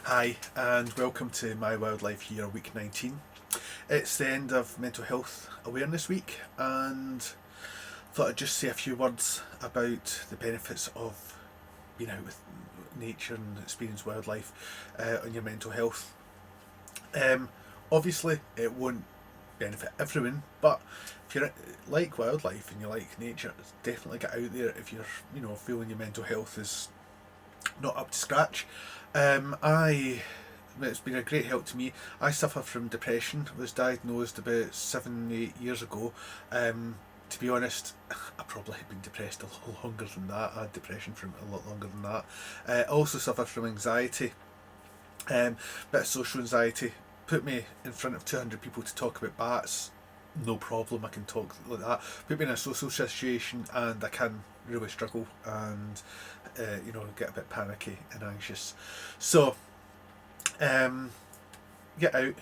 Hi and welcome to My Wildlife Year Week 19. It's the end of Mental Health Awareness Week and thought I'd just say a few words about the benefits of being out with nature and experience wildlife on your mental health. Obviously it won't benefit everyone, but if you like wildlife and you like nature, definitely get out there if you're feeling your mental health is not up to scratch. It's been a great help to me. I suffer from depression. I was diagnosed about 7-8 years ago. To be honest, I probably had been depressed a lot longer than that. I had depression for a lot longer than that. I also suffer from anxiety, bit of social anxiety. Put me in front of 200 people to talk about bats, no problem, I can talk like that. Put me in a social situation and I can really struggle and get a bit panicky and anxious. So get out,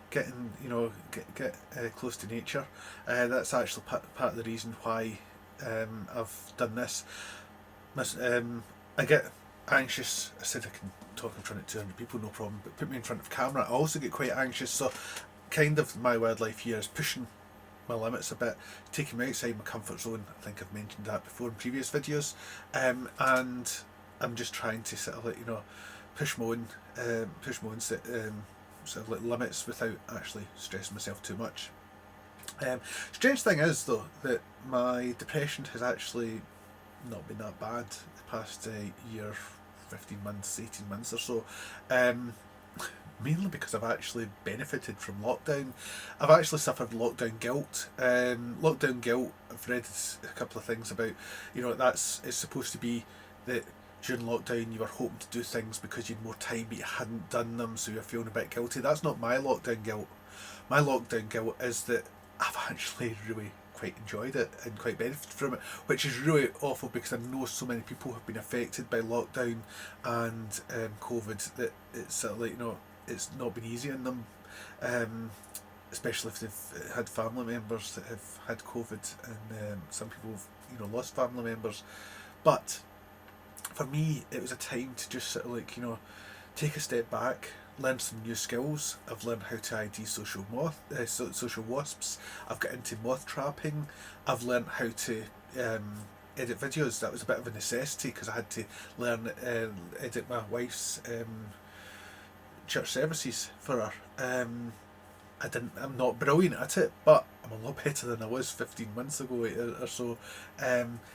get close to nature. That's actually part of the reason why I've done this. I get anxious. I said I can talk in front of 200 people, no problem, but put me in front of camera, I also get quite anxious. So kind of my wildlife year is pushing my limits a bit, taking me outside my comfort zone. I think I've mentioned that before in previous videos, and I'm just trying to sort of push my own sort of limits without actually stressing myself too much. Strange thing is though that my depression has actually not been that bad the past year, 15 months, 18 months or so. Mainly because I've actually benefited from lockdown. I've actually suffered lockdown guilt. Lockdown guilt, I've read a couple of things about, it's supposed to be that during lockdown you were hoping to do things because you had more time but you hadn't done them, so you're feeling a bit guilty. That's not my lockdown guilt. My lockdown guilt is that I've actually really quite enjoyed it and quite benefited from it, which is really awful because I know so many people have been affected by lockdown and COVID that it's it's not been easy on them, especially if they've had family members that have had COVID, and some people have lost family members. But for me, it was a time to just sort of take a step back, learn some new skills. I've learned how to ID social wasps. I've got into moth trapping. I've learned how to edit videos. That was a bit of a necessity because I had to learn edit my wife's church services for her. I'm not brilliant at it, but I'm a lot better than I was 15 months ago or so.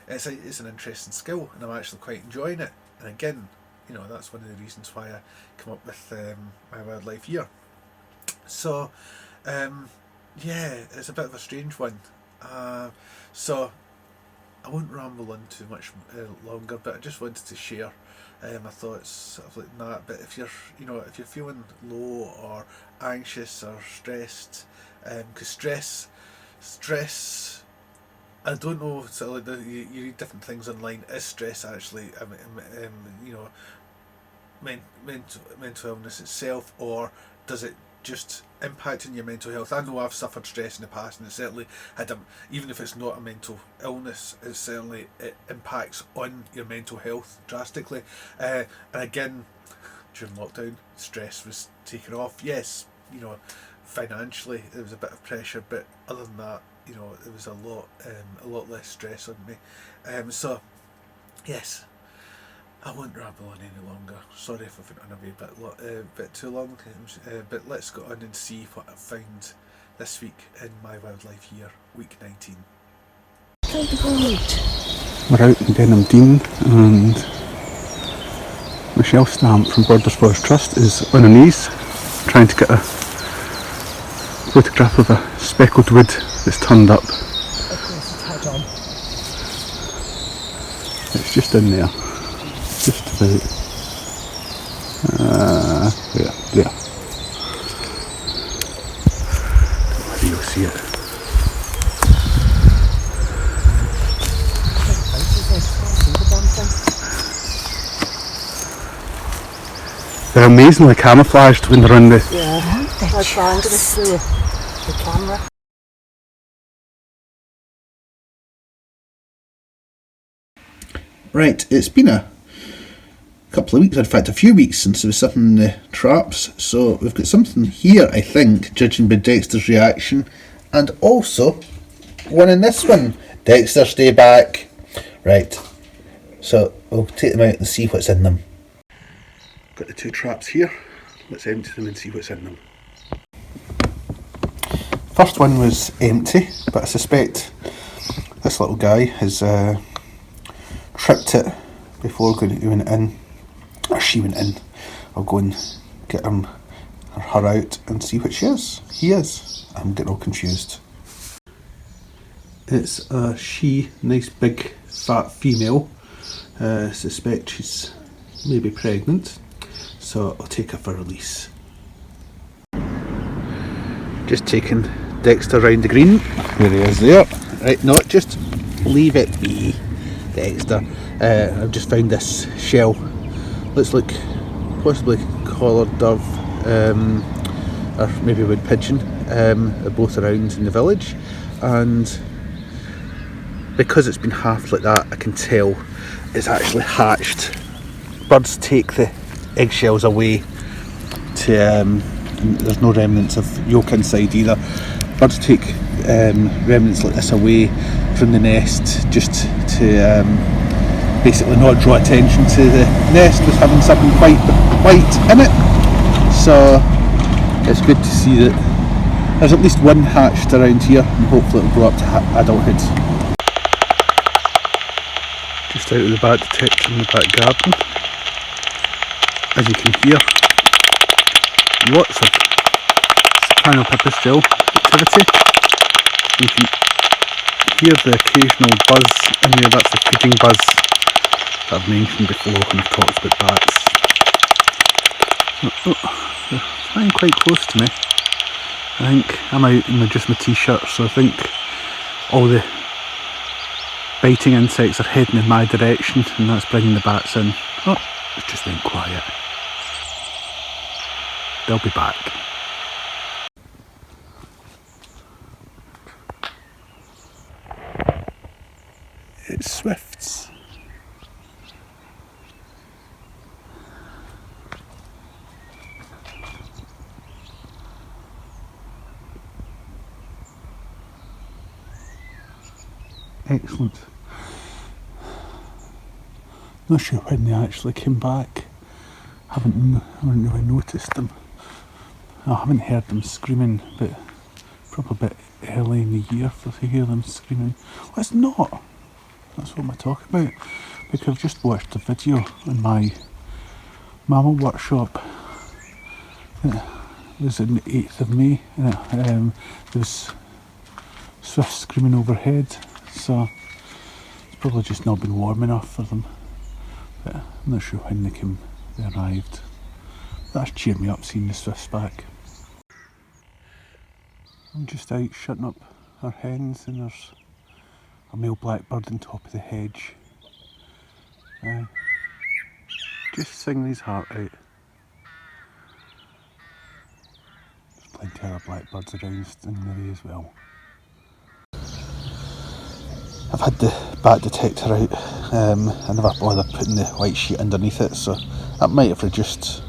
It's an interesting skill and I'm actually quite enjoying it. And again, that's one of the reasons why I come up with my wildlife year. So it's a bit of a strange one. So I won't ramble on too much longer, but I just wanted to share my thoughts sort of like that. But if you're feeling low or anxious or stressed, because stress, I don't know. So you read different things online. Is stress actually, mental illness itself, or does it just impact on your mental health? I know I've suffered stress in the past, and it certainly had even if it's not a mental illness, it impacts on your mental health drastically. And again, during lockdown, stress was taken off. Yes, financially there was a bit of pressure, but other than that, there was a lot less stress on me. So yes, I won't ramble on any longer. Sorry if I've been on a bit too long, but let's go on and see what I've found this week in my wildlife year, week 19. We're out in Denham Dean and Michelle Stamp from Borders Forest Trust is on her knees trying to get a photograph of a speckled wood that's turned up. It's just in there. Just about there. Don't know whether you'll see it. They're amazingly camouflaged when they're on the... Yeah, they're trying to through the camera. Right, it's been a couple of weeks, in fact a few weeks since there was something in the traps. So we've got something here, I think, judging by Dexter's reaction, and also one in this one. Dexter, stay back. Right, so we'll take them out and see what's in them. Got the 2 traps here, let's empty them and see what's in them. First one was empty, but I suspect this little guy has tripped it before going to went in, or she went in. I'll go and get him or her out and see what she is. He is. I'm getting all confused. It's a she, nice big fat female. Suspect she's maybe pregnant, so I'll take her for release. Just taking Dexter round the green. There he is there. Right, no, just leave it be, Dexter. I've just found this shell. Looks like possibly collared dove, or maybe wood pigeon. They're both around in the village, and because it's been halved like that, I can tell it's actually hatched. Birds take the eggshells away to, there's no remnants of yolk inside either. Birds take remnants like this away from the nest just to basically not draw attention to the nest with having something quite white in it. So it's good to see that there's at least one hatched around here, and hopefully it'll grow up to adulthood. Just out of the bat detector in the back garden. As you can hear, lots of soprano pipistrelle activity. You can hear the occasional buzz in there. That's the feeding buzz that I've mentioned before when I've talked about bats. They're flying quite close to me. I think I'm out in just my t-shirt, so I think all the biting insects are heading in my direction, and that's bringing the bats in. Oh, it's just went quiet. They'll be back. It's swifts. Excellent. Not sure when they actually came back. Haven't really noticed them. I haven't heard them screaming, but probably a bit early in the year for to hear them screaming. Well, it's not. That's what I'm talking about. Because I've just watched a video on my mammal workshop. It was on the 8th of May, and there was swifts screaming overhead. So it's probably just not been warm enough for them. But I'm not sure when they arrived. That's cheered me up seeing the swifts back. I'm just out shutting up our hens, and there's a male blackbird on top of the hedge. Just singing his heart out. There's plenty of other blackbirds around in the area as well. I've had the bat detector out. I never bothered putting the white sheet underneath it, so that might have reduced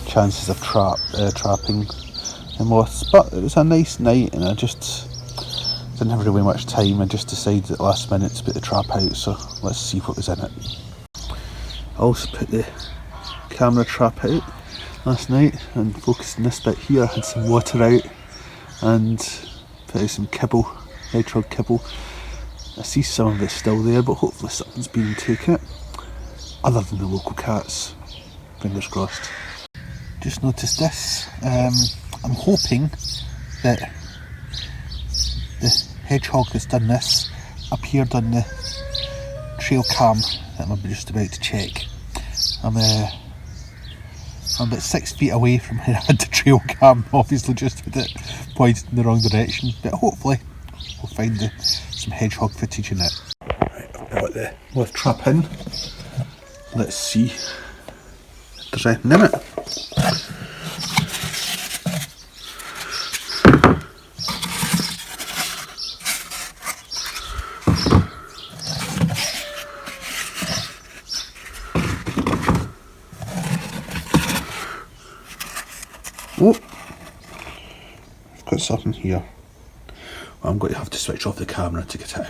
chances of trapping the moths. But it was a nice night, and I just didn't have really much time. I just decided at the last minute to put the trap out, so let's see what was in it. I also put the camera trap out last night and focused on this bit here. I had some water out and put out some kibble, hedgehog kibble. I see some of it still there, but hopefully something's being taken, other than the local cats. Fingers crossed. Just noticed this. I'm hoping that the hedgehog that's done this appeared on the trail cam that I'm just about to check. I'm about 6 feet away from where I had the trail cam, obviously just with it pointed in the wrong direction, but hopefully we'll find some hedgehog footage in it. Right, I've got the moth trap in. Let's see if there's anything in it. Oh, I've got something here. Well, I'm going to have to switch off the camera to get it out.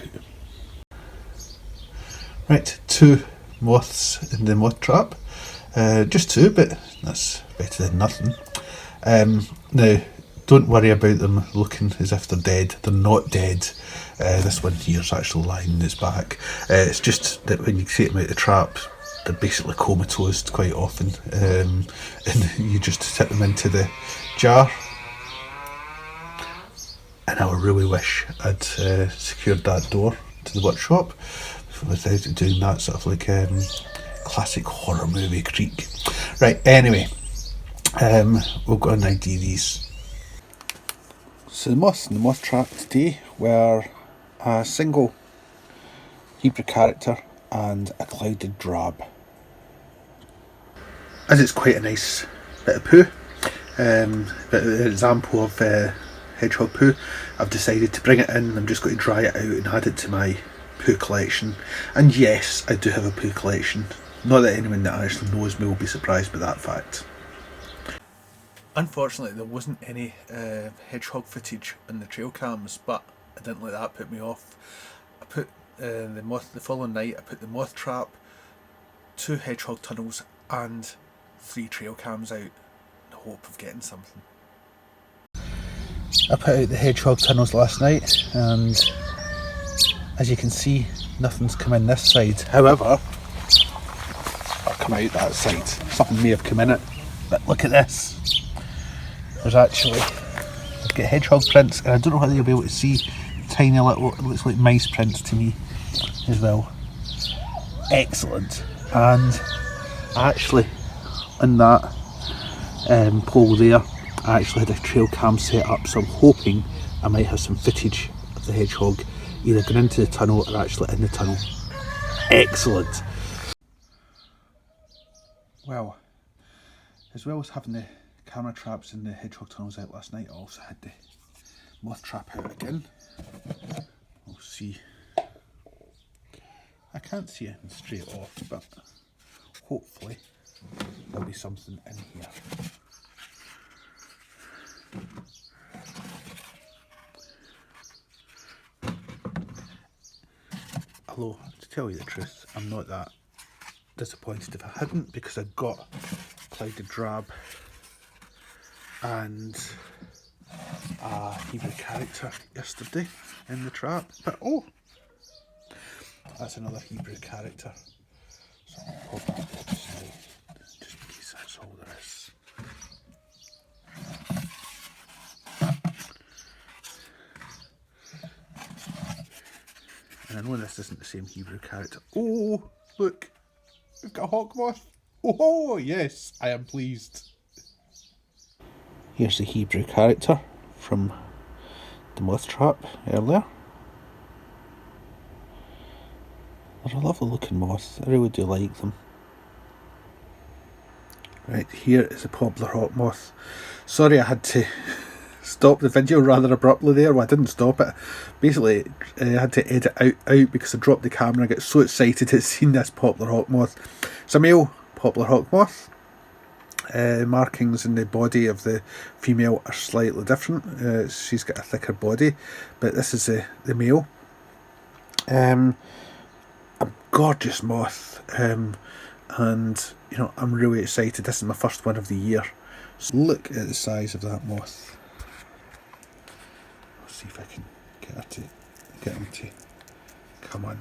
Right, 2 moths in the moth trap. Just 2, but that's better than nothing. Now, don't worry about them looking as if they're dead. They're not dead. This one here is actually lying on its back. It's just that when you take them out of the trap, they're basically comatose quite often, and you just sit them into the jar. And I really wish I'd secured that door to the workshop without doing that sort of like classic horror movie creak. Right, anyway, we've got an ID these. So the moths in the moth trap today were a single Hebrew character and a clouded drab. As it's quite a nice bit of poo, but an example of hedgehog poo, I've decided to bring it in. I'm just going to dry it out and add it to my poo collection. And yes, I do have a poo collection. Not that anyone that actually knows me will be surprised by that fact. Unfortunately, there wasn't any hedgehog footage in the trail cams, but I didn't let that put me off. I put the following night, I put the moth trap, 2 hedgehog tunnels and 3 trail cams out in the hope of getting something. I put out the hedgehog tunnels last night, and as you can see, nothing's come in this side. However, I'll come out that side. Something may have come in it, but look at this. There's actually, I've got hedgehog prints, and I don't know whether you'll be able to see tiny little, it looks like mice prints to me as well. Excellent. And actually, in that pole there, I actually had a trail cam set up, so I'm hoping I might have some footage of the hedgehog either going into the tunnel or actually in the tunnel. Excellent. Well as having the camera traps in the hedgehog tunnels out last night, I also had the moth trap out again. We'll see. I can't see anything straight off, but hopefully there'll be something in here. Although, to tell you the truth, I'm not that disappointed if I hadn't, because I got clouded drab and a Hebrew character yesterday in the trap. But oh, that's another Hebrew character. So I'll pop that there just now, just in case that's all there is. And I know this isn't the same Hebrew character. Oh, look, we've got a hawk moth. Oh, yes, I am pleased. Here's the Hebrew character from the moth trap earlier. They're a lovely looking moth. I really do like them. Right, here is a poplar hawk moth. Sorry I had to stop the video rather abruptly there. Well, I didn't stop it. Basically, I had to edit out because I dropped the camera. I got so excited at seeing this poplar hawk moth. It's a male poplar hawk moth. Markings in the body of the female are slightly different. She's got a thicker body, but this is the male. A gorgeous moth, and you know, I'm really excited. This is my first one of the year. So look at the size of that moth. Let's see if I can get him to come on.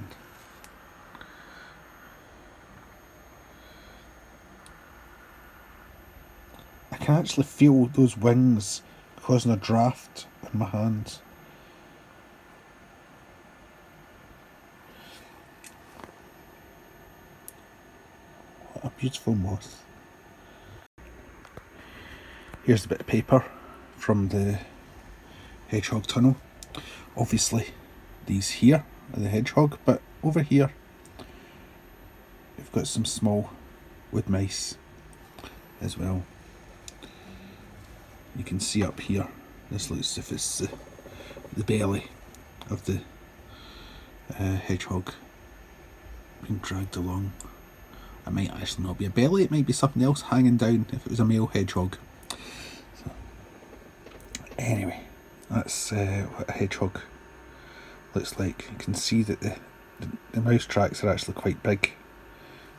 I can actually feel those wings causing a draft in my hands. What a beautiful moth. Here's a bit of paper from the hedgehog tunnel. Obviously these here are the hedgehog, but over here we've got some small wood mice as well. You can see up here, this looks as if it's the belly of the hedgehog being dragged along. It might actually not be a belly, it might be something else hanging down if it was a male hedgehog. So Anyway, that's what a hedgehog looks like. You can see that the mouse tracks are actually quite big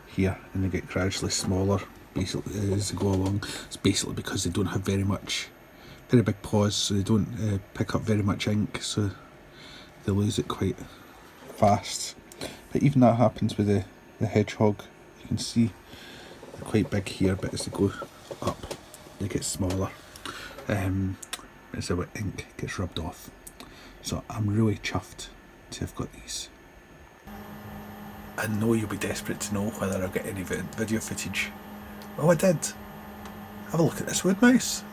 here, and they get gradually smaller basically as they go along. It's basically because they don't have very big paws, so they don't pick up very much ink, so they lose it quite fast. But even that happens with the hedgehog. You can see they're quite big here, but as they go up they get smaller as the ink gets rubbed off. So I'm really chuffed to have got these. I know you'll be desperate to know whether I'll get any video footage. Well, I did. Have a look at this wood mouse.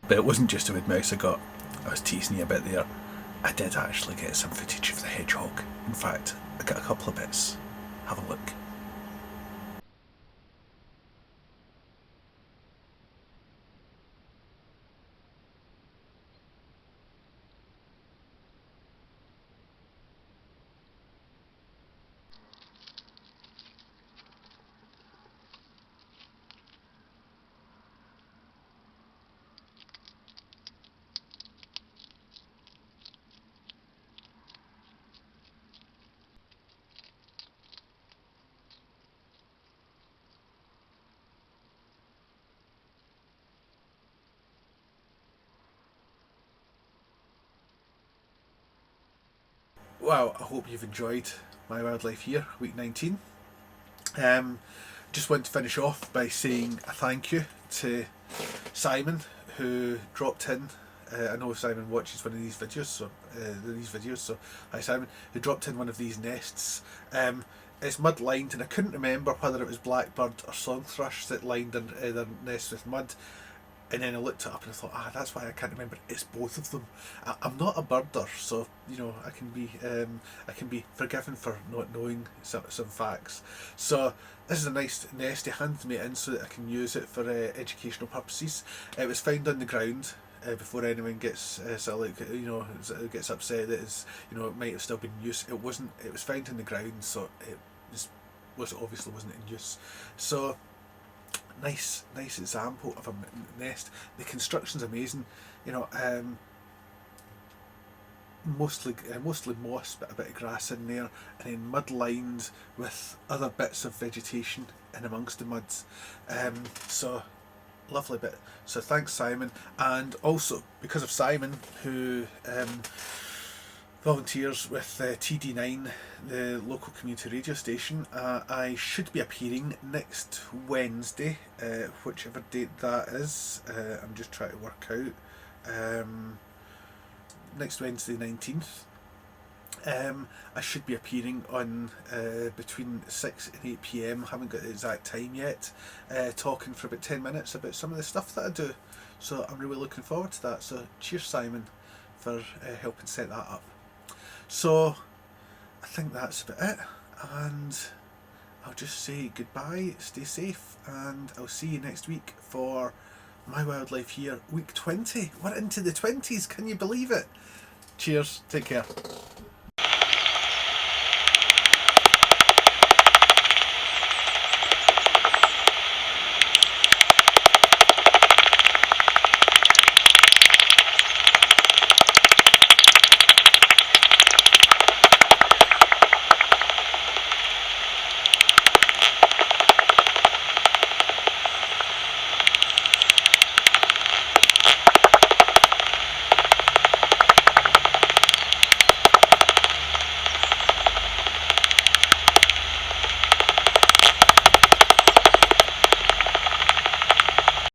But it wasn't just a wood mouse I got. I was teasing you a bit there. I did actually get some footage of the hedgehog. In fact, I got a couple of bits. Have a look. Well, I hope you've enjoyed my wildlife here, week 19. Just want to finish off by saying a thank you to Simon, who dropped in. I know Simon watches one of these videos, so hi Simon, who dropped in one of these nests. It's mud lined, and I couldn't remember whether it was blackbird or song thrush that lined their nest with mud. And then I looked it up and I thought, that's why I can't remember. It's both of them. I'm not a birder, so I can be forgiven for not knowing some facts. So this is a nice nest. He handed me in so that I can use it for educational purposes. It was found on the ground before anyone gets gets upset that it might have still been in use. It wasn't. It was found in the ground, so it obviously wasn't in use. So. Nice example of a nest. The construction's amazing. Mostly moss, but a bit of grass in there, and then mud lined with other bits of vegetation in amongst the muds. So lovely bit. So thanks Simon, and also because of Simon, who volunteers with TD9, the local community radio station. I should be appearing next Wednesday, whichever date that is. I'm just trying to work out. Next Wednesday 19th. I should be appearing on between 6 and 8 PM, haven't got the exact time yet, talking for about 10 minutes about some of the stuff that I do. So I'm really looking forward to that. So cheers Simon for helping set that up. So I think that's about it, and I'll just say goodbye, stay safe, and I'll see you next week for my wildlife here, week 20. We're into the 20s, can you believe it? Cheers, take care.